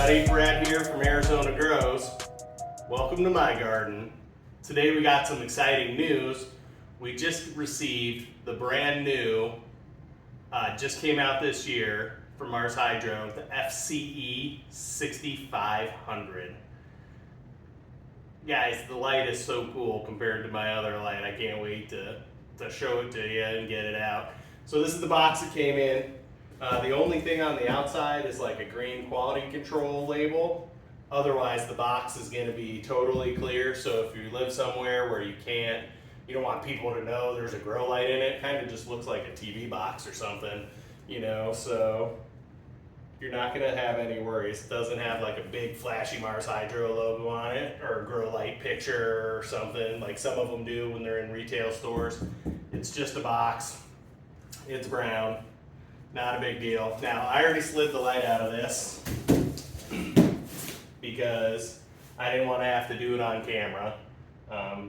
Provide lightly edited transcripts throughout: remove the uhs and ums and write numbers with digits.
everybody, Brad here from Arizona Grows. Welcome to my garden. Today we got some exciting news. We just received the brand new, just came out this year from Marshydro, the FCE6500. Guys, the light is so cool compared to my other light. I can't wait to show it to you and get it out. So this is the box it came in. The only thing on the outside is like a green quality control label. Otherwise, the box is going to be totally clear. So if you live somewhere where you don't want people to know there's a grow light in it, kind of just looks like a TV box or something, you know. So you're not going to have any worries. It doesn't have like a big flashy Marshydro logo on it or a grow light picture or something like some of them do when they're in retail stores. It's just a box. It's brown. Not a big deal. Now, I already slid the light out of this because I didn't want to have to do it on camera.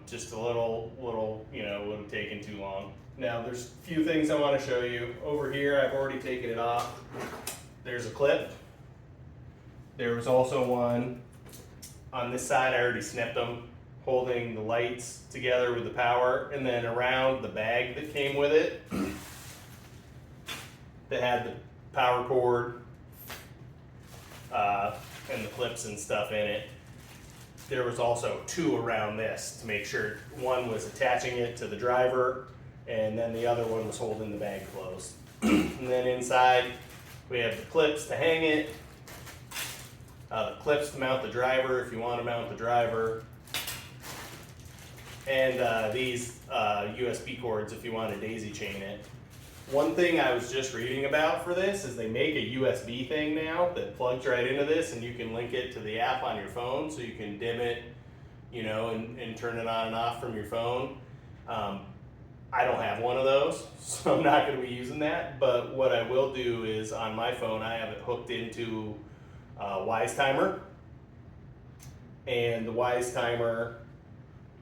Just a little, you know, would have taken too long. Now, there's a few things I want to show you. Over here, I've already taken it off. There's a clip. There was also one on this side. I already snipped them, holding the lights together with the power, and then around the bag that came with it, that had the power cord and the clips and stuff in it. There was also two around this to make sure one was attaching it to the driver and then the other one was holding the bag closed. And then inside we have the clips to hang it, the clips to mount the driver if you want to mount the driver, and these USB cords if you want to daisy chain it. One thing I was just reading about for this is they make a USB thing now that plugs right into this, and you can link it to the app on your phone so you can dim it, you know, and turn it on and off from your phone. I don't have one of those, so I'm not going to be using that, but what I will do is on my phone I have it hooked into Wise Timer, and the Wise Timer,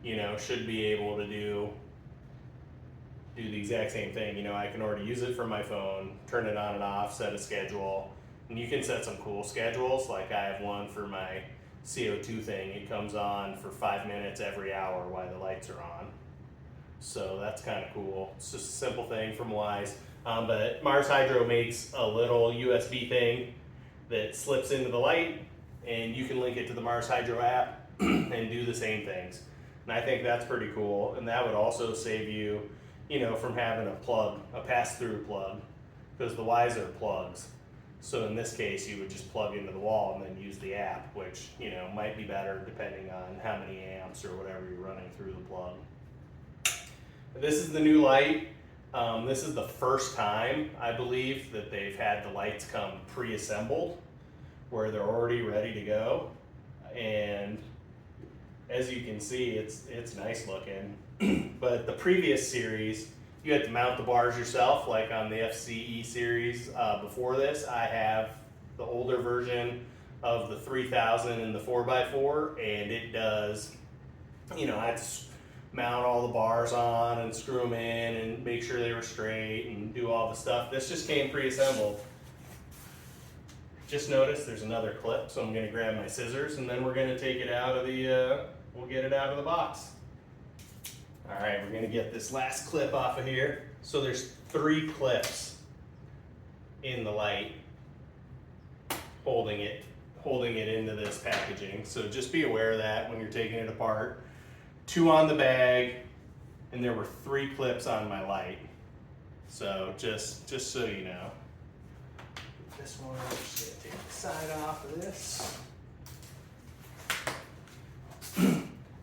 you know, should be able to do the exact same thing. You know, I can already use it from my phone, turn it on and off, set a schedule, and you can set some cool schedules. Like I have one for my CO2 thing. It comes on for 5 minutes every hour while the lights are on. So that's kind of cool. It's just a simple thing from Wise. But Marshydro makes a little USB thing that slips into the light, and you can link it to the Marshydro app and do the same things. And I think that's pretty cool. And that would also save you, you know, from having a pass-through plug, because the Wise are plugs. So in this case, you would just plug into the wall and then use the app, which, you know, might be better depending on how many amps or whatever you're running through the plug. This is the new light. This is the first time, I believe, that they've had the lights come pre-assembled, where they're already ready to go. And as you can see, it's nice looking. But the previous series, you had to mount the bars yourself, like on the FCE series before this. I have the older version of the 3000 and the 4x4, and it does, you know, I had to mount all the bars on and screw them in and make sure they were straight and do all the stuff. This just came pre-assembled. Just noticed there's another clip, so I'm going to grab my scissors and then we're going to take it out of the, we'll get it out of the box. All right, we're going to get this last clip off of here. So there's 3 clips in the light holding it into this packaging. So just be aware of that when you're taking it apart. 2 on the bag, and there were 3 clips on my light. So just so you know. This one, I'm just going to take the side off of this.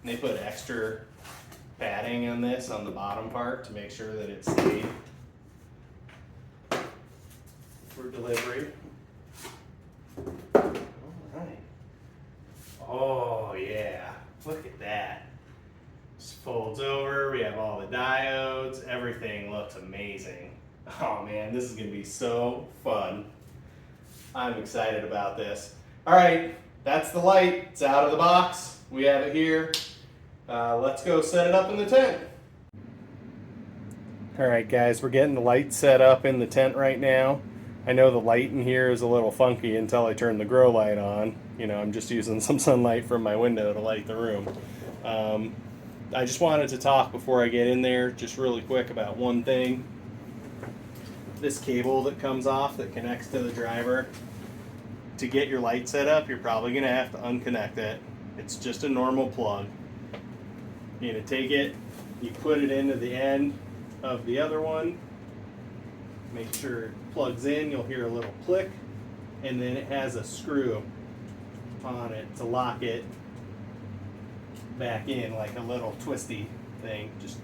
They put extra padding on this on the bottom part to make sure that it's safe for delivery. All right. Oh yeah, look at that. Just folds over, we have all the diodes, everything looks amazing. Oh man, this is gonna be so fun. I'm excited about this. All right, that's the light, it's out of the box. We have it here. Let's go set it up in the tent. All right guys, we're getting the light set up in the tent right now. I know the light in here is a little funky until I turn the grow light on. You know, I'm just using some sunlight from my window to light the room. I just wanted to talk before I get in there just really quick about one thing. This cable that comes off that connects to the driver. To get your light set up, you're probably going to have to unconnect it. It's just a normal plug. You're going to take it, you put it into the end of the other one, make sure it plugs in, you'll hear a little click, and then it has a screw on it to lock it back in, like a little twisty thing. Just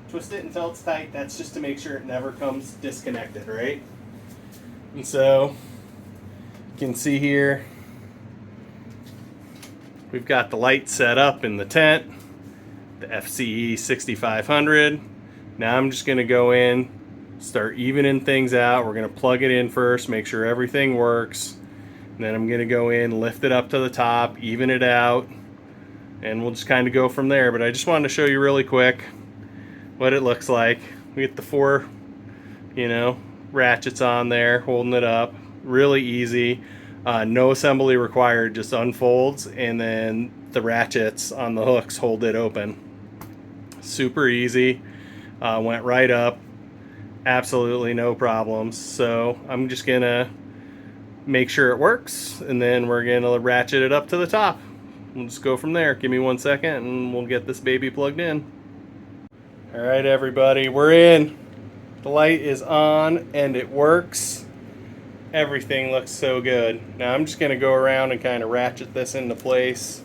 twist it until it's tight. That's just to make sure it never comes disconnected, right? And so you can see here we've got the light set up in the tent, the FCE6500. Now I'm just going to go in, start evening things out. We're going to plug it in first, make sure everything works. And then I'm going to go in, lift it up to the top, even it out, and we'll just kind of go from there. But I just wanted to show you really quick what it looks like. We get the 4, ratchets on there holding it up. Really easy. No assembly required, just unfolds, and then the ratchets on the hooks hold it open. Super easy. Went right up. Absolutely no problems. So I'm just gonna make sure it works, and then we're gonna ratchet it up to the top. We'll just go from there. Give me 1 second and we'll get this baby plugged in. All right, everybody, we're in. The light is on and it works. Everything looks so good. Now I'm just gonna go around and kind of ratchet this into place.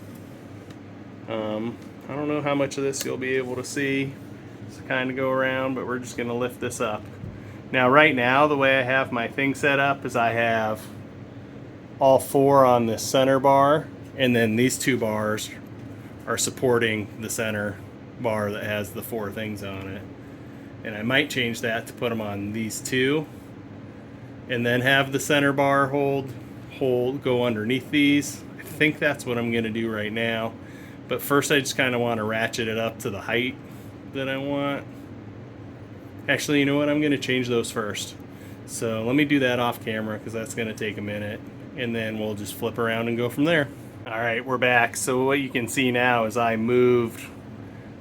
I don't know how much of this you'll be able to see. Just kind of go around, but we're just gonna lift this up. Now right now, the way I have my thing set up is I have all 4 on this center bar, and then these 2 bars are supporting the center bar that has the 4 things on it. And I might change that to put them on these 2, and then have the center bar go underneath these. I think that's what I'm gonna do right now. But first I just kind of want to ratchet it up to the height that I want. Actually, you know what? I'm going to change those first. So let me do that off camera because that's going to take a minute. And then we'll just flip around and go from there. All right, we're back. So what you can see now is I moved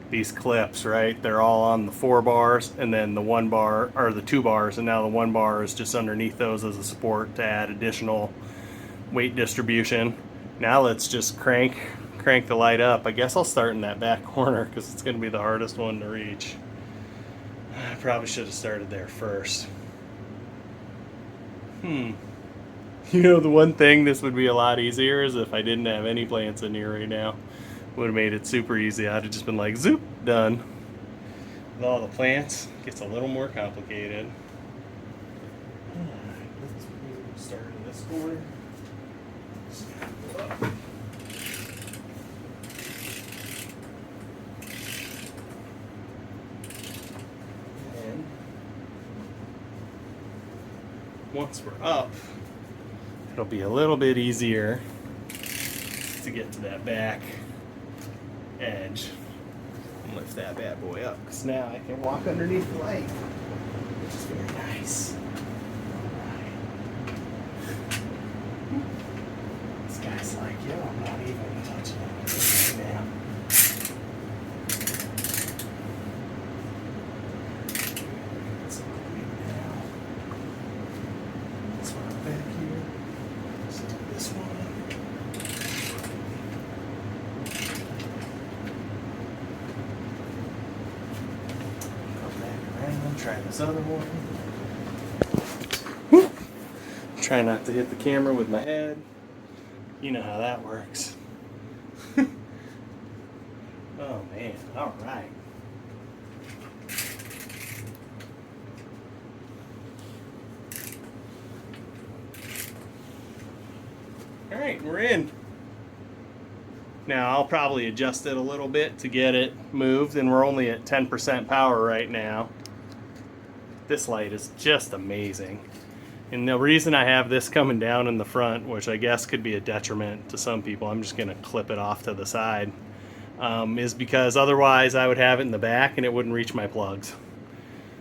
these clips, right? They're all on the 4 bars, and then the 1 bar, or the 2 bars, and now the 1 bar is just underneath those as a support to add additional weight distribution. Now let's just crank the light up. I guess I'll start in that back corner because it's going to be the hardest one to reach. I probably should have started there first. The one thing this would be a lot easier is if I didn't have any plants in here right now. Would have made it super easy. I'd have just been like, zoop, done. With all the plants, it gets a little more complicated. Alright, let's start in this corner. Go up. Once we're up, it'll be a little bit easier to get to that back edge and lift that bad boy up, because now I can walk underneath the light, which is very nice. This guy's like, yo, I'm not even touching it right now. Try this other one. Woo. Try not to hit the camera with my head. You know how that works. Oh man, alright. Alright, we're in. Now I'll probably adjust it a little bit to get it moved, and we're only at 10% power right now. This light is just amazing. And the reason I have this coming down in the front, which I guess could be a detriment to some people, I'm just going to clip it off to the side, is because otherwise I would have it in the back and it wouldn't reach my plugs.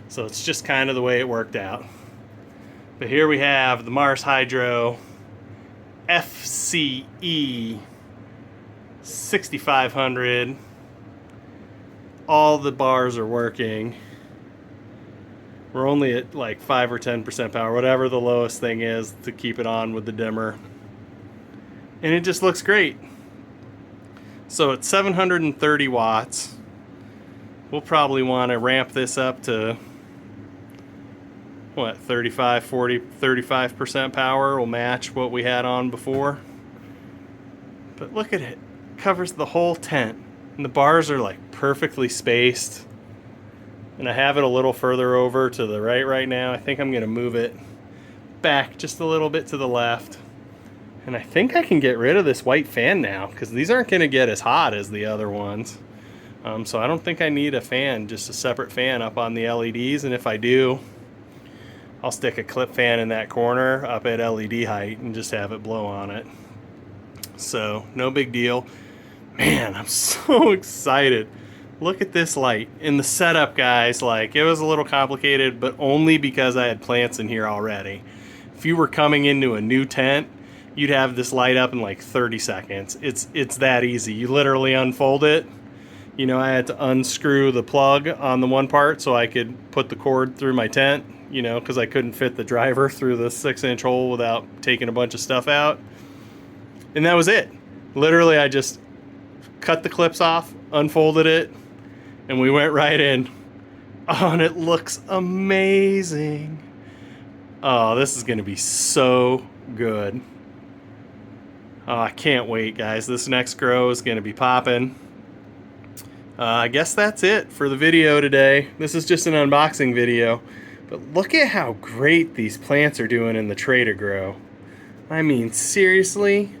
So it's just kind of the way it worked out. But here we have the Marshydro FCE6500. All the bars are working. We're only at like 5 or 10% power, whatever the lowest thing is to keep it on with the dimmer. And it just looks great. So it's 730 watts. We'll probably want to ramp this up to what, 35, 40, 35% power will match what we had on before. But look at it. It covers the whole tent. And the bars are like perfectly spaced. And I have it a little further over to the right now. I think I'm going to move it back just a little bit to the left. And I think I can get rid of this white fan now, because these aren't going to get as hot as the other ones. So I don't think I need a fan, just a separate fan up on the LEDs. And if I do, I'll stick a clip fan in that corner up at LED height and just have it blow on it. So no big deal. Man, I'm so excited. Look at this light. In the setup, guys, like, it was a little complicated, but only because I had plants in here already. If you were coming into a new tent, you'd have this light up in like 30 seconds. It's that easy. You literally unfold it. You know, I had to unscrew the plug on the one part so I could put the cord through my tent, you know, because I couldn't fit the driver through the 6-inch hole without taking a bunch of stuff out. And that was it. Literally, I just cut the clips off, unfolded it, and we went right in. Oh, and it looks amazing. Oh, this is going to be so good. Oh, I can't wait, guys. This next grow is going to be popping. I guess that's it for the video today. This is just an unboxing video. But look at how great these plants are doing in the tray to grow. I mean, seriously?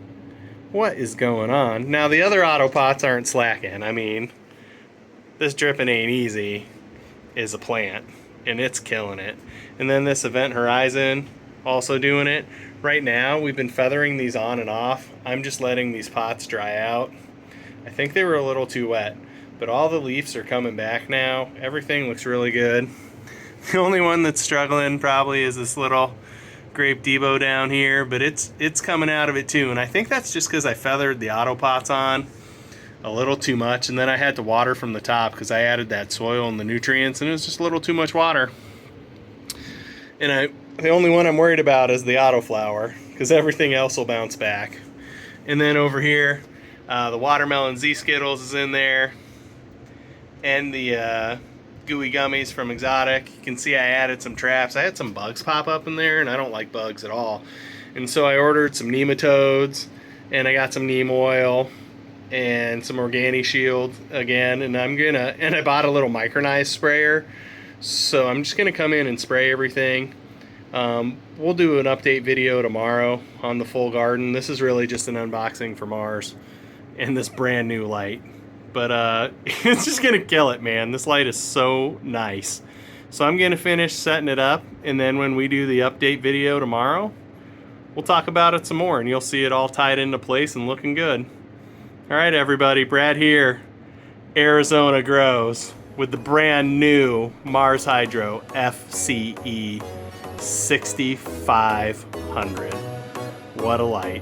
What is going on? Now, the other auto pots aren't slacking. I mean, this dripping ain't easy is a plant, and it's killing it. And then this Event Horizon also doing it. Right now, we've been feathering these on and off. I'm just letting these pots dry out. I think they were a little too wet, but all the leaves are coming back now. Everything looks really good. The only one that's struggling probably is this little Grape Debo down here, but it's coming out of it too. And I think that's just because I feathered the auto pots on a little too much, and then I had to water from the top because I added that soil and the nutrients, and it was just a little too much water. And the only one I'm worried about is the autoflower, because everything else will bounce back. And then over here, the watermelon Z-Skittles is in there, and the gooey gummies from Exotic. You can see I added some traps. I had some bugs pop up in there, and I don't like bugs at all. And so I ordered some nematodes, and I got some neem oil and some Organi Shield again. And I bought a little micronized sprayer. So I'm just gonna come in and spray everything. We'll do an update video tomorrow on the full garden. This is really just an unboxing for Mars and this brand new light. But it's just gonna kill it, man. This light is so nice. So I'm gonna finish setting it up, and then when we do the update video tomorrow, we'll talk about it some more, and you'll see it all tied into place and looking good. All right, everybody, Brad here, Arizona Grows, with the brand new Marshydro FCE6500. What a light.